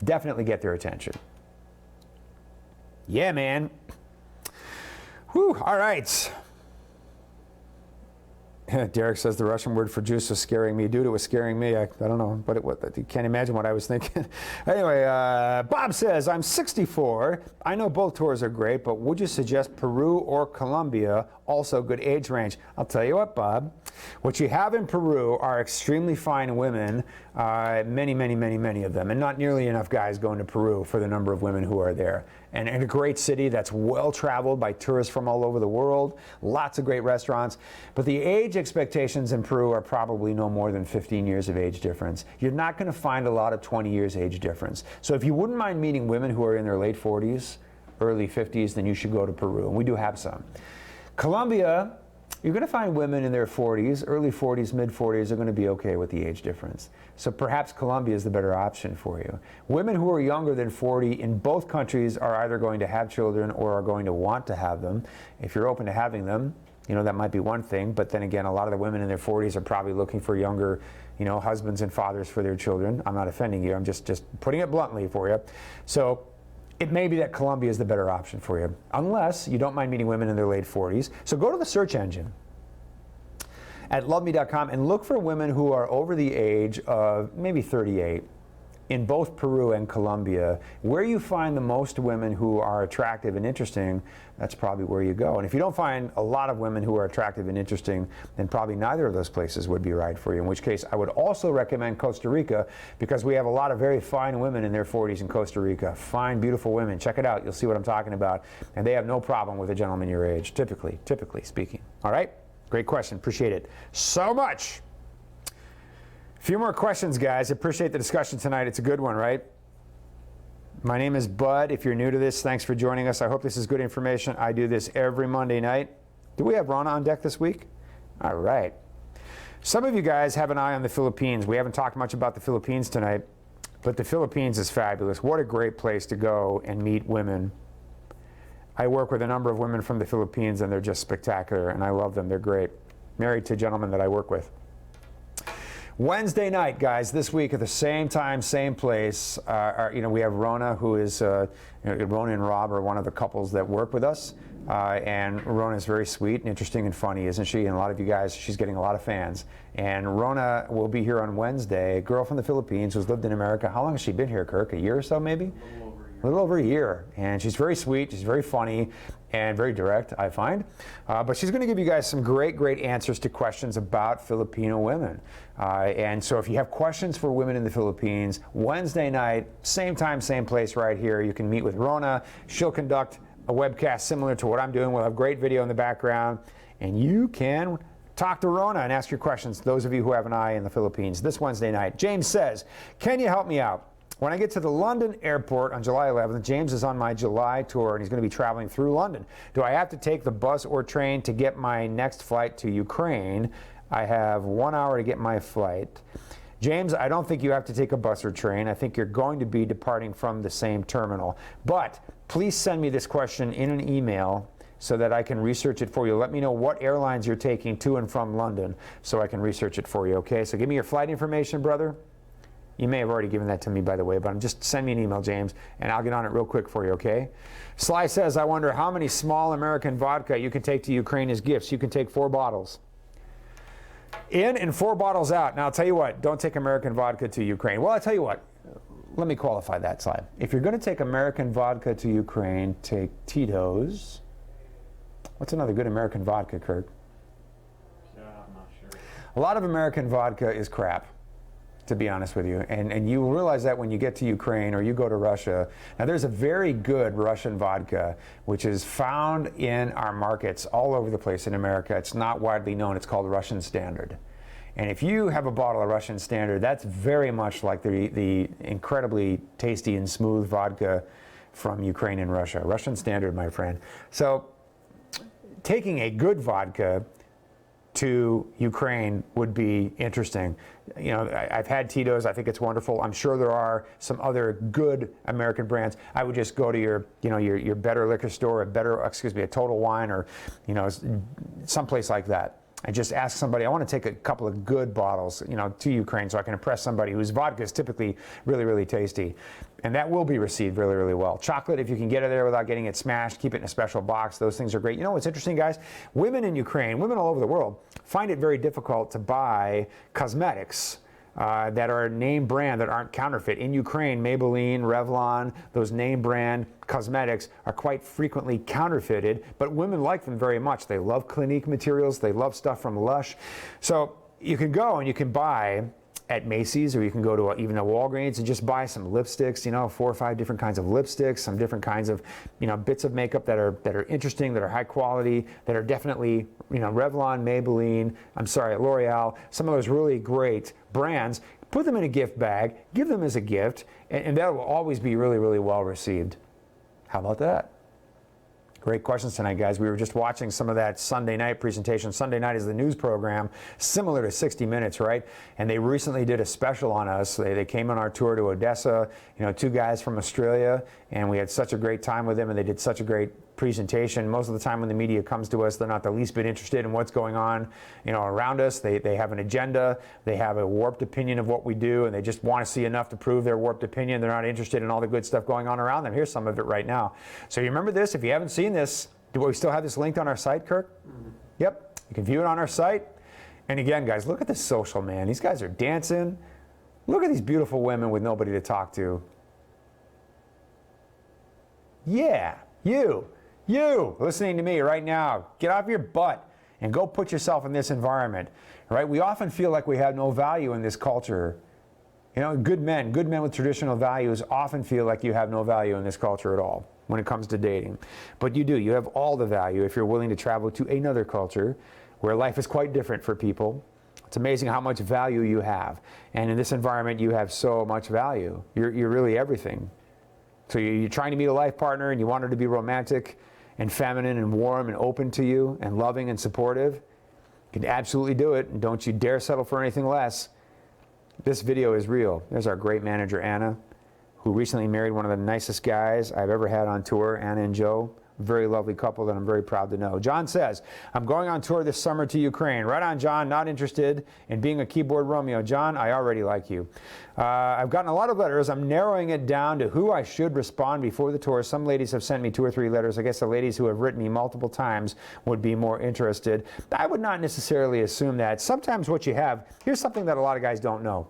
Definitely get their attention. Yeah, man. Whew, all right. Derek says the Russian word for juice was scaring me. Dude, it was scaring me. I don't know, but you can't imagine what I was thinking. Anyway, Bob says, I'm 64. I know both tours are great, but would you suggest Peru or Colombia? Also good age range. I'll tell you what, Bob. What you have in Peru are extremely fine women, many of them, and not nearly enough guys going to Peru for the number of women who are there. And a great city that's well traveled by tourists from all over the world, lots of great restaurants. But the age expectations in Peru are probably no more than 15 years of age difference. You're not going to find a lot of 20 years age difference. So if you wouldn't mind meeting women who are in their late 40s, early 50s, then you should go to Peru. And we do have some. Colombia, you're going to find women in their 40s, early 40s, mid 40s are going to be okay with the age difference. So perhaps Colombia is the better option for you. Women who are younger than 40 in both countries are either going to have children or are going to want to have them. If you're open to having them, that might be one thing. But then again, a lot of the women in their 40s are probably looking for younger, husbands and fathers for their children. I'm not offending you. I'm just putting it bluntly for you. So it may be that Colombia is the better option for you, unless you don't mind meeting women in their late 40s. So go to the search engine at loveme.com and look for women who are over the age of maybe 38 in both Peru and Colombia. Where you find the most women who are attractive and interesting, that's probably where you go. And if you don't find a lot of women who are attractive and interesting, then probably neither of those places would be right for you, in which case I would also recommend Costa Rica, because we have a lot of very fine women in their 40s in Costa Rica. Fine, beautiful women. Check it out. You'll see what I'm talking about. And they have no problem with a gentleman your age, typically speaking. All right? Great question. Appreciate it so much. A few more questions, guys. Appreciate the discussion tonight. It's a good one, right? My name is Bud. If you're new to this, thanks for joining us. I hope this is good information. I do this every Monday night. Do we have Rona on deck this week? All right. Some of you guys have an eye on the Philippines. We haven't talked much about the Philippines tonight, but the Philippines is fabulous. What a great place to go and meet women. I work with a number of women from the Philippines, and they're just spectacular, and I love them. They're great. Married to gentlemen that I work with. Wednesday night, guys, this week at the same time, same place. We have Rona, who is Rona and Rob are one of the couples that work with us, and Rona is very sweet and interesting and funny, isn't she? And a lot of you guys, she's getting a lot of fans. And Rona will be here on Wednesday. A girl from the Philippines who's lived in America. How long has she been here, Kirk? A year or so, maybe? A little over a year. And she's very sweet. She's very funny and very direct, I find. But she's going to give you guys some great answers to questions about Filipino women. And so if you have questions for women in the Philippines, Wednesday night, same time, same place right here. You can meet with Rona. She'll conduct a webcast similar to what I'm doing. We'll have great video in the background. And you can talk to Rona and ask your questions, those of you who have an eye in the Philippines, this Wednesday night. James says, can you help me out? When I get to the London airport on July 11th, James is on my July tour and he's going to be traveling through London. Do I have to take the bus or train to get my next flight to Ukraine? I have 1 hour to get my flight. James, I don't think you have to take a bus or train. I think you're going to be departing from the same terminal. But please send me this question in an email so that I can research it for you. Let me know what airlines you're taking to and from London so I can research it for you, okay? So give me your flight information, brother. You may have already given that to me, by the way, but just send me an email, James, and I'll get on it real quick for you, okay? Sly says, I wonder how many small American vodka you can take to Ukraine as gifts. You can take 4 bottles in and 4 bottles out. Now, I'll tell you what, don't take American vodka to Ukraine. Well, I'll tell you what, let me qualify that, Sly. If you're going to take American vodka to Ukraine, take Tito's. What's another good American vodka, Kirk? Yeah, I'm not sure. A lot of American vodka is crap, to be honest with you. And you will realize that when you get to Ukraine or you go to Russia. Now, there's a very good Russian vodka, which is found in our markets all over the place in America. It's not widely known. It's called Russian Standard. And if you have a bottle of Russian Standard, that's very much like the incredibly tasty and smooth vodka from Ukraine and Russia. Russian Standard, my friend. So taking a good vodka to Ukraine would be interesting. You know, I've had Tito's. I think it's wonderful. I'm sure there are some other good American brands. I would just go to your better liquor store, a Total Wine, or someplace like that, and just ask somebody. I want to take a couple of good bottles, to Ukraine, so I can impress somebody whose vodka is typically really tasty, and that will be received really well. Chocolate, if you can get it there without getting it smashed, keep it in a special box. Those things are great. You know what's interesting, guys? Women in Ukraine, women all over the world, find it very difficult to buy cosmetics that are name brand, that aren't counterfeit. In Ukraine, Maybelline, Revlon, those name brand cosmetics are quite frequently counterfeited, but women like them very much. They love Clinique materials. They love stuff from Lush. So you can go and you can buy at Macy's, or you can go to even a Walgreens and just buy some lipsticks, 4 or 5 different kinds of lipsticks, some different kinds of, bits of makeup that are interesting, that are high quality, that are definitely, Revlon, Maybelline, L'Oreal, some of those really great brands. Put them in a gift bag, give them as a gift, and that will always be really well received. How about that? Great questions tonight, guys. We were just watching some of that Sunday night presentation. Sunday night is the news program, similar to 60 Minutes, right? And they recently did a special on us. They came on our tour to Odessa, 2 guys from Australia, and we had such a great time with them, and they did such a great presentation. Most of the time when the media comes to us, they're not the least bit interested in what's going on, around us. They have an agenda. They have a warped opinion of what we do, and they just want to see enough to prove their warped opinion. They're not interested in all the good stuff going on around them. Here's some of it right now. So you remember this? If you haven't seen this, do we still have this linked on our site, Kirk? Mm-hmm. Yep. You can view it on our site. And again, guys, look at this social, man. These guys are dancing. Look at these beautiful women with nobody to talk to. Yeah, you listening to me right now, get off your butt and go put yourself in this environment, right? We often feel like we have no value in this culture. Good men with traditional values often feel like you have no value in this culture at all when it comes to dating. But you do. You have all the value if you're willing to travel to another culture where life is quite different for people. It's amazing how much value you have. And in this environment, you have so much value. You're really everything. So you're trying to meet a life partner and you want her to be romantic and feminine and warm and open to you and loving and supportive. You can absolutely do it, and don't you dare settle for anything less. This video is real. There's our great manager, Anna, who recently married one of the nicest guys I've ever had on tour, Anna and Joe. Very lovely couple that I'm very proud to know. John says, I'm going on tour this summer to Ukraine. Right on, John. Not interested in being a keyboard Romeo. John, I already like you. I've gotten a lot of letters. I'm narrowing it down to who I should respond before the tour. Some ladies have sent me 2 or 3 letters. I guess the ladies who have written me multiple times would be more interested. I would not necessarily assume that. Sometimes what you have, here's something that a lot of guys don't know.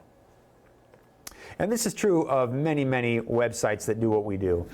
And this is true of many, many websites that do what we do.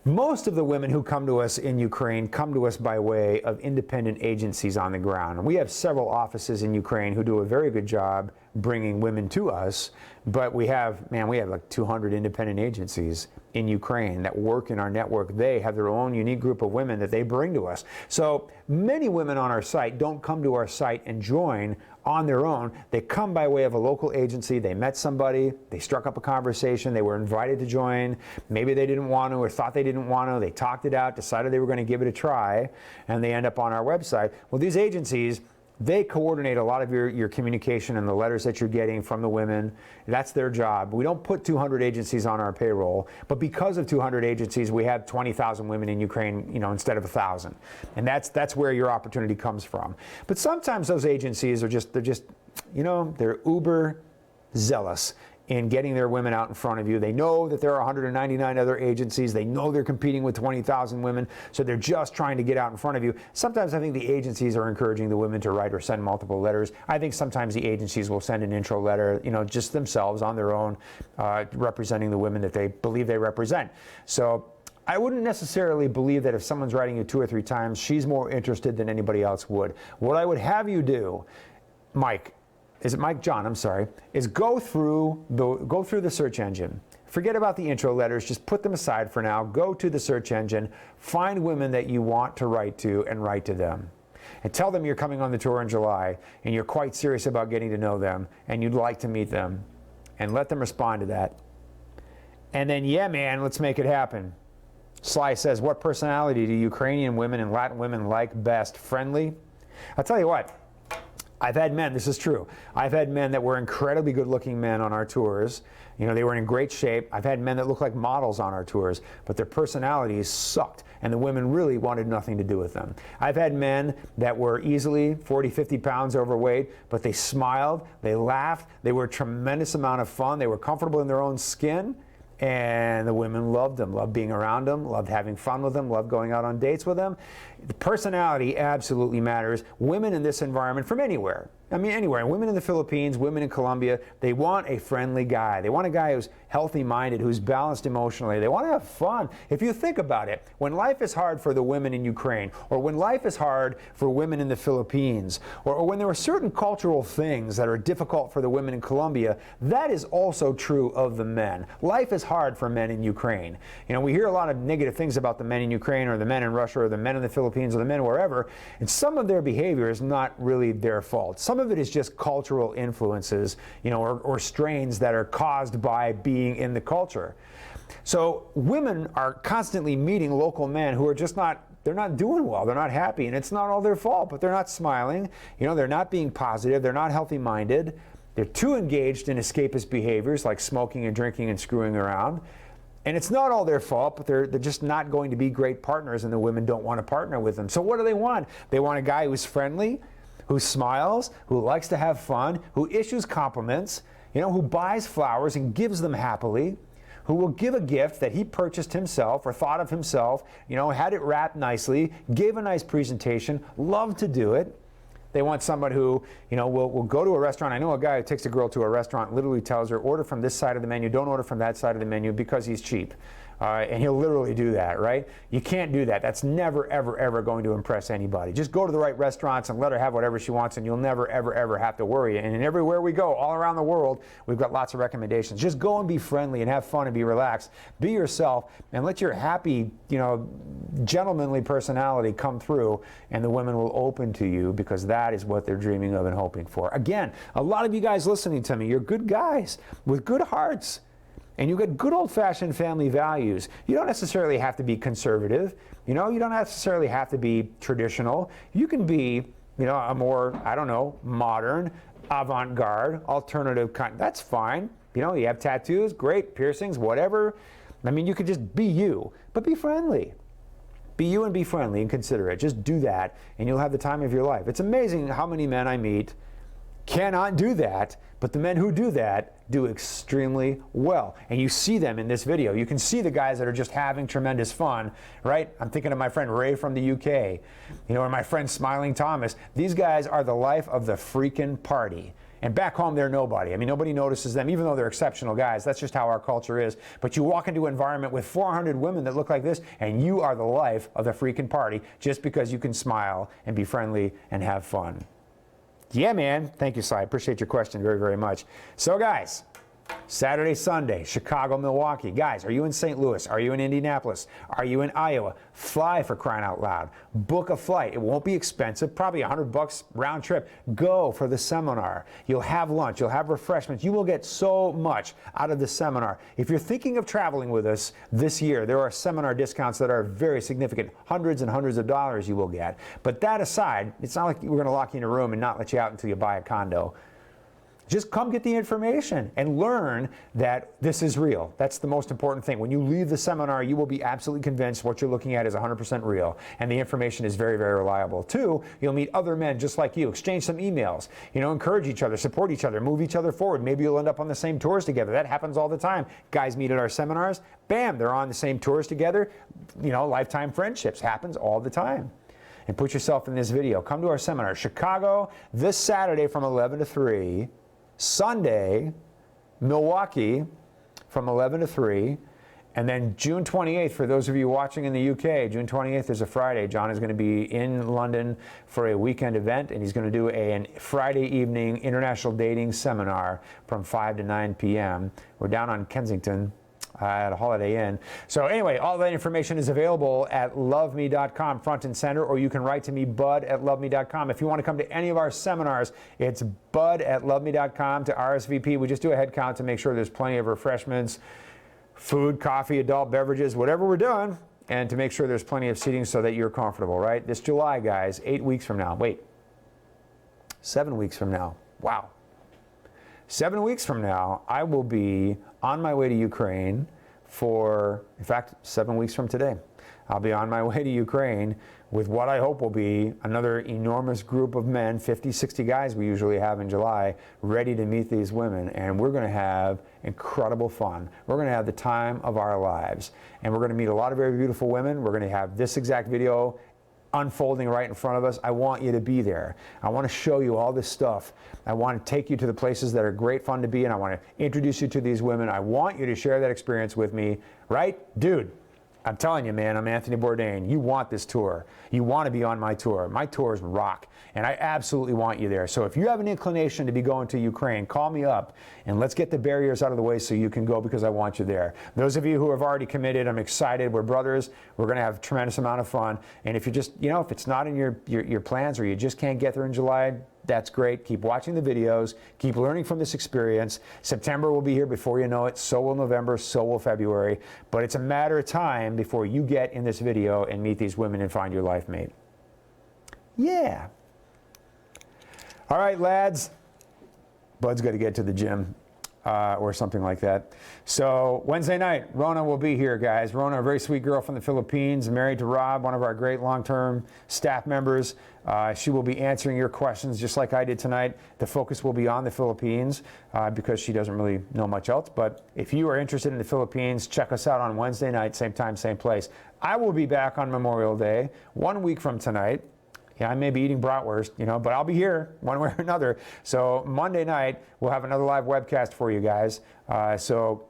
Most of the women who come to us in Ukraine come to us by way of independent agencies on the ground. We have several offices in Ukraine who do a very good job bringing women to us, but we have like 200 independent agencies in Ukraine that work in our network. They have their own unique group of women that they bring to us. So many women on our site don't come to our site and join on their own. They come by way of a local agency. They met somebody, they struck up a conversation, they were invited to join. Maybe they didn't want to or thought they didn't want to. They talked it out, decided they were going to give it a try, and they end up on our website. Well, these agencies, they coordinate a lot of your communication and the letters that you're getting from the women. That's their job. We don't put 200 agencies on our payroll, but because of 200 agencies, we have 20,000 women in Ukraine, instead of 1,000. And that's where your opportunity comes from. But sometimes those agencies are they're uber zealous in getting their women out in front of you. They know that there are 199 other agencies. They know they're competing with 20,000 women, so they're just trying to get out in front of you. Sometimes I think the agencies are encouraging the women to write or send multiple letters. I think sometimes the agencies will send an intro letter, just themselves on their own, representing the women that they believe they represent. So I wouldn't necessarily believe that if someone's writing you 2 or 3 times, she's more interested than anybody else would. What I would have you do, Mike, John, I'm sorry, is go through the search engine. Forget about the intro letters, just put them aside for now. Go to the search engine, find women that you want to write to and write to them. And tell them you're coming on the tour in July and you're quite serious about getting to know them and you'd like to meet them. And let them respond to that. And then, yeah, man, let's make it happen. Sly says, what personality do Ukrainian women and Latin women like best? Friendly? I'll tell you what. I've had men, this is true, I've had men that were incredibly good-looking men on our tours. They were in great shape. I've had men that looked like models on our tours, but their personalities sucked, and the women really wanted nothing to do with them. I've had men that were easily 40, 50 pounds overweight, but they smiled, they laughed, they were a tremendous amount of fun, they were comfortable in their own skin, and the women loved them, loved being around them, loved having fun with them, loved going out on dates with them. The personality absolutely matters. Women in this environment, from anywhere, anywhere, women in the Philippines, women in Colombia, they want a friendly guy. They want a guy who's healthy-minded, who's balanced emotionally. They want to have fun. If you think about it, when life is hard for the women in Ukraine, or when life is hard for women in the Philippines, or when there are certain cultural things that are difficult for the women in Colombia, that is also true of the men. Life is hard for men in Ukraine. We hear a lot of negative things about the men in Ukraine, or the men in Russia, or the men in the Philippines, or the men wherever, and some of their behavior is not really their fault. Some of it is just cultural influences, or strains that are caused by being in the culture. So women are constantly meeting local men who are just they're not doing well, they're not happy, and it's not all their fault, but they're not smiling, they're not being positive, they're not healthy-minded, they're too engaged in escapist behaviors like smoking and drinking and screwing around. And it's not all their fault, but they're just not going to be great partners, and the women don't want to partner with them. So what do they want? They want a guy who's friendly, who smiles, who likes to have fun, who issues compliments, who buys flowers and gives them happily, who will give a gift that he purchased himself or thought of himself, had it wrapped nicely, gave a nice presentation, loved to do it. They want someone who, will go to a restaurant. I know a guy who takes a girl to a restaurant, literally tells her, order from this side of the menu, don't order from that side of the menu, because he's cheap. And he'll literally do that, right? You can't do that. That's never, ever, ever going to impress anybody. Just go to the right restaurants and let her have whatever she wants, and you'll never, ever, ever have to worry. And everywhere we go, all around the world, we've got lots of recommendations. Just go and be friendly and have fun and be relaxed. Be yourself and let your happy, gentlemanly personality come through, and the women will open to you, because that is what they're dreaming of and hoping for. Again, a lot of you guys listening to me, you're good guys with good hearts. and you get good old-fashioned family values. You don't necessarily have to be conservative. You know, you don't necessarily have to be traditional. You can be, you know, a more, I don't know, modern, avant-garde, alternative kind. That's fine. You know, you have tattoos, great, piercings, whatever. I mean, you could just be you, but be friendly. Be you and be friendly and considerate. Just do that, and you'll have the time of your life. It's amazing how many men I meet cannot do that, but the men who do that do extremely well. And you see them in this video. You can see the guys that are just having tremendous fun, right? I'm thinking of my friend Ray from the UK, you know, or my friend Smiling Thomas. These guys are the life of the freaking party. And back home, they're nobody. I mean, nobody notices them, even though they're exceptional guys. That's just how our culture is. But you walk into an environment with 400 women that look like this, and you are the life of the freaking party just because you can smile and be friendly and have fun. Yeah, man. Thank you, Si. I appreciate your question very, very much. So, guys, Saturday, Sunday, Chicago, Milwaukee. Guys, are you in St. Louis? Are you in Indianapolis? Are you in Iowa? Fly, for crying out loud. Book a flight. It won't be expensive, probably $100 round trip. Go for the seminar. You'll have lunch. You'll have refreshments. You will get so much out of the seminar. If you're thinking of traveling with us this year, there are seminar discounts that are very significant. Hundreds and hundreds of dollars you will get. But that aside, it's not like we're going to lock you in a room and not let you out until you buy a condo. Just come get the information and learn that this is real. That's the most important thing. When you leave the seminar, you will be absolutely convinced what you're looking at is 100% real, and the information is very, very reliable. 2, you'll meet other men just like you, exchange some emails, you know, encourage each other, support each other, move each other forward. Maybe you'll end up on the same tours together. That happens all the time. Guys meet at our seminars, bam, they're on the same tours together. You know, lifetime friendships happens all the time. And put yourself in this video. Come to our seminar, Chicago, this Saturday from 11 to 3. Sunday, Milwaukee from 11 to 3, and then June 28th, for those of you watching in the UK, June 28th is a Friday. John is going to be in London for a weekend event, and he's going to do a Friday evening international dating seminar from 5 to 9 p.m. We're down on Kensington at a Holiday Inn. So anyway, all that information is available at loveme.com, front and center, or you can write to me, bud@loveme.com. If you want to come to any of our seminars, it's bud@loveme.com to RSVP. We just do a head count to make sure there's plenty of refreshments, food, coffee, adult beverages, whatever we're doing, and to make sure there's plenty of seating so that you're comfortable, right? This July, guys, 8 weeks from now. Wait, 7 weeks from now. Wow. 7 weeks from now, I will be on my way to Ukraine for, in fact, 7 weeks from today. I'll be on my way to Ukraine with what I hope will be another enormous group of men, 50, 60 guys we usually have in July, ready to meet these women. And we're going to have incredible fun. We're going to have the time of our lives. And we're going to meet a lot of very beautiful women. We're going to have this exact video unfolding right in front of us. I want you to be there. I want to show you all this stuff. I want to take you to the places that are great fun to be in. I want to introduce you to these women. I want you to share that experience with me, right? Dude, I'm telling you, man, I'm Anthony Bourdain. You want this tour. You want to be on my tour. My tours rock, and I absolutely want you there. So if you have an inclination to be going to Ukraine, call me up, and let's get the barriers out of the way so you can go, because I want you there. Those of you who have already committed, I'm excited. We're brothers. We're going to have a tremendous amount of fun. And if you just, you know, if it's not in your plans, or you just can't get there in July, that's great. Keep watching the videos. Keep learning from this experience. September will be here before you know it. So will November. So will February. But it's a matter of time before you get in this video and meet these women and find your life mate. Yeah. All right, lads. Bud's got to get to the gym. Or something like that. So Wednesday night, Rona will be here, guys. Rona, a very sweet girl from the Philippines, married to Rob, one of our great long-term staff members. She will be answering your questions just like I did tonight. The focus will be on the Philippines because she doesn't really know much else. But if you are interested in the Philippines, check us out on Wednesday night, same time, same place. I will be back on Memorial Day, 1 week from tonight. Yeah, I may be eating bratwurst, you know, but I'll be here one way or another. So Monday night, we'll have another live webcast for you guys. So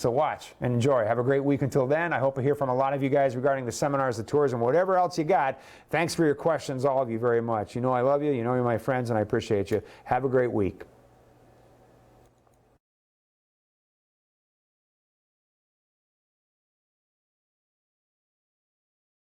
watch and enjoy. Have a great week until then. I hope to hear from a lot of you guys regarding the seminars, the tours, and whatever else you got. Thanks for your questions, all of you, very much. You know I love you. You know you're my friends, and I appreciate you. Have a great week.